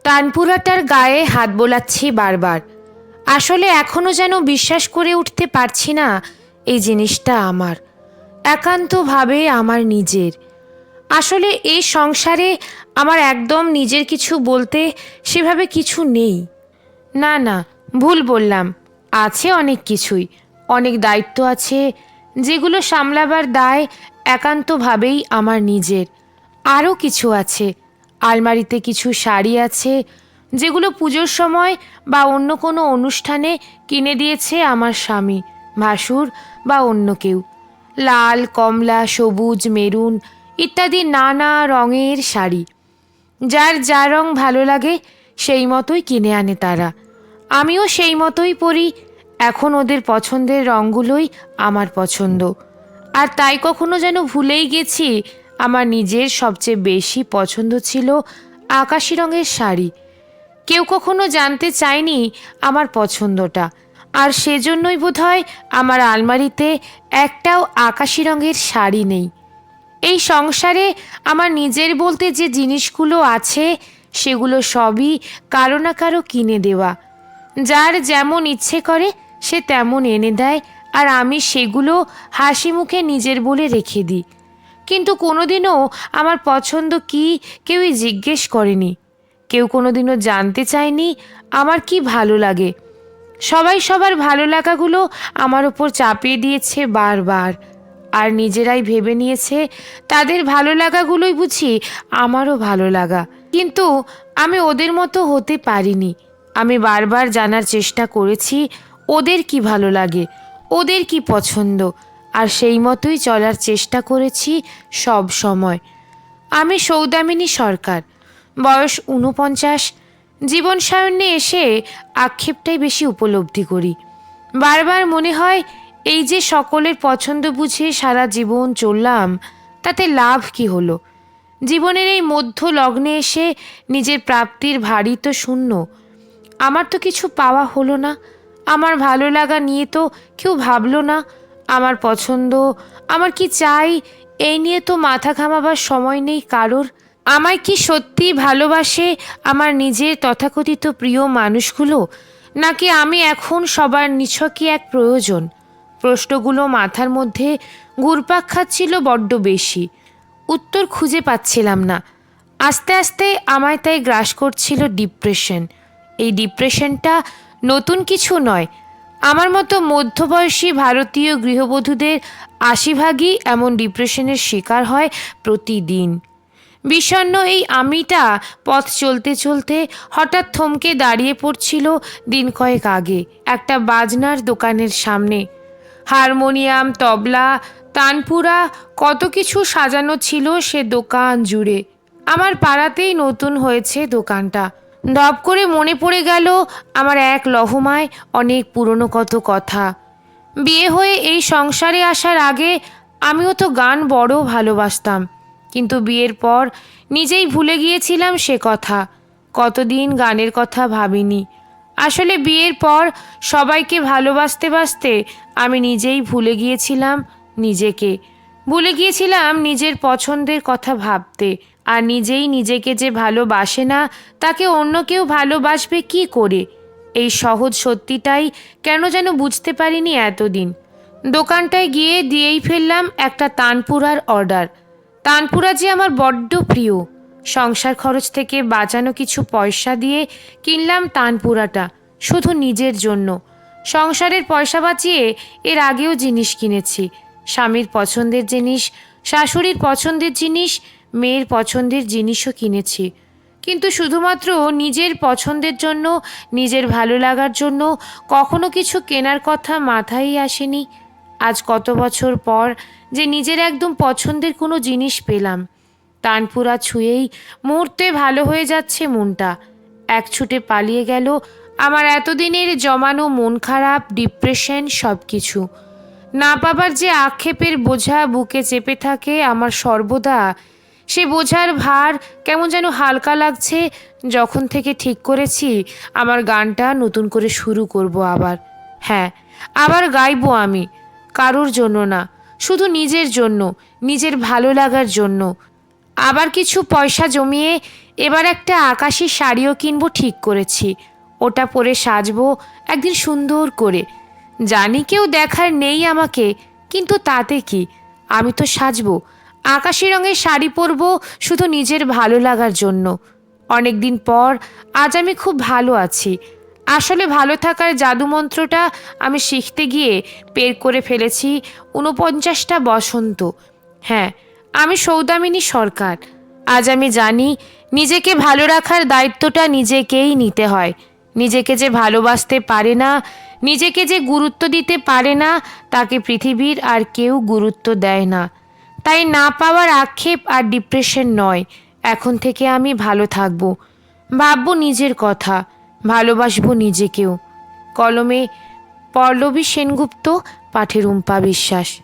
তানপুরাটার গায়ে হাত বোলাচ্ছি বারবার। আসলে এখনো যেন বিশ্বাস করে উঠতে পারছি না এই জিনিসটা আমার, একান্তভাবে আমার নিজের। আসলে এই সংসারে আমার একদম নিজের কিছু বলতে সেভাবে কিছু নেই। না না, ভুল বললাম, আছে অনেক কিছুই, অনেক দায়িত্ব আছে যেগুলো সামলাবার দায় একান্তভাবেই আমার নিজের। আরও কিছু আছে, আলমারিতে কিছু শাড়ি আছে যেগুলো পুজোর সময় বা অন্য কোনো অনুষ্ঠানে কিনে দিয়েছে আমার স্বামী, ভাসুর বা অন্য কেউ। লাল, কমলা, সবুজ, মেরুন ইত্যাদি নানা রঙের শাড়ি। যার যা রং ভালো লাগে সেই মতোই কিনে আনে তারা, আমিও সেই মতোই পরি। এখন ওদের পছন্দের রঙগুলোই আমার পছন্দ। আর তাই কখনো যেন ভুলেই গেছি আমার নিজের সবচেয়ে বেশি পছন্দ ছিল আকাশি রঙের শাড়ি। কেউ কখনো জানতে চায়নি আমার পছন্দটা, আর সেজন্যই বোধহয় আমার আলমারিতে একটাও আকাশি রঙের শাড়ি নেই। এই সংসারে আমার নিজের বলতে যে জিনিসগুলো আছে সেগুলো সবই কারো না কারো কিনে দেওয়া। যার যেমন ইচ্ছে করে সে তেমন এনে দেয়, আর আমি সেগুলো হাসি মুখে নিজের বলে রেখে দিই। কিন্তু কোনোদিনও আমার পছন্দ কি কেউই জিজ্ঞেস করেনি, কেউ কোনোদিনও জানতে চায়নি আমার কি ভালো লাগে। সবাই সবার ভালো লাগাগুলো আমার ওপর চাপিয়ে দিয়েছে বারবার, আর নিজেরাই ভেবে নিয়েছে তাদের ভালো লাগাগুলোই বুঝি আমারও ভালো লাগা। কিন্তু আমি ওদের মতো হতে পারিনি। আমি বারবার জানার চেষ্টা করেছি ওদের কি ভালো লাগে, ওদের কি পছন্দ, আর সেই মতোই চলার চেষ্টা করেছি সব সময়। আমি সৌদামিনী সরকার, বয়স ৪৯। জীবন সায়ন্যে এসে আক্ষেপটাই বেশি উপলব্ধি করি। বারবার মনে হয় এই যে সকলের পছন্দ বুঝে সারা জীবন চললাম, তাতে লাভ কি হলো? জীবনের এই মধ্য লগ্নে এসে নিজের প্রাপ্তির ভারী তো শূন্য। আমার তো কিছু পাওয়া হলো না, আমার ভালো লাগা নিয়ে তো কেউ ভাবলো না। আমার পছন্দ, আমার কি চাই, এই নিয়ে তো মাথা ঘামাবার সময় নেই কারোর। আমায় কি সত্যি ভালোবাসে আমার নিজের তথাকথিত প্রিয় মানুষগুলো, নাকি আমি এখন সবার নিছকই এক প্রয়োজন? প্রশ্নগুলো মাথার মধ্যে ঘুরপাক খাচ্ছিল বড্ড বেশি, উত্তর খুঁজে পাচ্ছিলাম না। আস্তে আস্তে আমায় তাই গ্রাস করছিল ডিপ্রেশন। এই ডিপ্রেশনটা নতুন কিছু নয়। আমার মতো মধ্যবয়সী ভারতীয় গৃহবধূদের ৮০ ভাগই এমন ডিপ্রেশনের শিকার হয় প্রতিদিন। বিষণ্ণ এই আমিটা পথ চলতে চলতে হঠাৎ থমকে দাঁড়িয়ে পড়ছিল দিন কয়েক আগে একটা বাজনার দোকানের সামনে। হারমোনিয়াম, তবলা, তানপুরা কত কিছু সাজানো ছিল সে দোকান জুড়ে। আমার পাড়াতেই নতুন হয়েছে দোকানটা। ধপ করে মনে পড়ে গেল আমার এক লহমায় অনেক পুরনো কত কথা। বিয়ে হয়ে এই সংসারে আসার আগে আমিও তো গান বড় ভালোবাসতাম, কিন্তু বিয়ের পর নিজেই ভুলে গিয়েছিলাম সে কথা। কতদিন গানের কথা ভাবিনি। আসলে বিয়ের পর সবাইকে ভালোবাসতে বাসতে আমি নিজেই ভুলে গিয়েছিলাম নিজেকে, ভুলে গিয়েছিলাম নিজের পছন্দের কথা ভাবতে। আর নিজেই নিজেকে যে ভালোবাসে না তাকে অন্য কেউ ভালোবাসবে কি করে, এই সহজ সত্যিটাই কেন যেন বুঝতে পারিনি এতদিন। দোকানটায় গিয়ে দিয়েই ফেললাম একটা তানপুরার অর্ডার। তানপুরা যে আমার বড্ড প্রিয়। সংসার খরচ থেকে বাঁচানো কিছু পয়সা দিয়ে কিনলাম তানপুরাটা শুধু নিজের জন্য। সংসারের পয়সা বাঁচিয়ে এর আগেও জিনিস কিনেছি, স্বামীর পছন্দের জিনিস, শাশুড়ির পছন্দের জিনিস, মেয়ের পছন্দের জিনিসও কিনেছি, কিন্তু শুধুমাত্র নিজের পছন্দের জন্য, নিজের ভালো লাগার জন্য কখনো কিছু কেনার কথা মাথায় আসেনি। আজ কত বছর পর যে নিজের একদম পছন্দের কোনো জিনিস পেলাম। তানপুরা ছুঁয়েই মুহূর্তে ভালো হয়ে যাচ্ছে মনটা। এক ছুটে পালিয়ে গেল আমার এতদিনের জমানো মন খারাপ, ডিপ্রেশন সব কিছু। না পাবার যে আক্ষেপের বোঝা বুকে চেপে থাকে আমার সর্বদা, সে বোঝার ভার কেমন যেন হালকা লাগছে যখন থেকে ঠিক করেছি আমার গানটা নতুন করে শুরু করব আবার। হ্যাঁ, আবার গাইবো আমি, কারোর জন্য না, শুধু নিজের জন্য, নিজের ভালো লাগার জন্য। আবার কিছু পয়সা জমিয়ে এবার একটা আকাশি শাড়িও কিনবো ঠিক করেছি। ওটা পরে সাজবো একদিন সুন্দর করে। জানি কেউ দেখার নেই আমাকে, কিন্তু তাতে কি, আমি তো সাজবো। আকাশি রঙের শাড়ি পরবো শুধু নিজের ভালো লাগার জন্য। অনেক দিন পর আজ আমি খুব ভালো আছি। আসলে ভালো থাকার জাদুমন্ত্রটা আমি শিখতে গিয়ে বের করে ফেলেছি ৪৯টা বসন্ত। হ্যাঁ, আমি সৌদামিনী সরকার। আজ আমি জানি নিজেকে ভালো রাখার দায়িত্বটা নিজেকেই নিতে হয়। নিজেকে যে ভালোবাসতে পারে না, নিজেকে যে গুরুত্ব দিতে পারে না, তাকে পৃথিবীর আর কেউ গুরুত্ব দেয় না। তাই না পাওয়ার আক্ষেপ আর ডিপ্রেশন নয়, এখন থেকে আমি ভালো থাকবো, ভাববো নিজের কথা, ভালোবাসবো নিজেকেও। কলমে পল্লবী সেনগুপ্ত, পাঠে রুম্পা বিশ্বাস।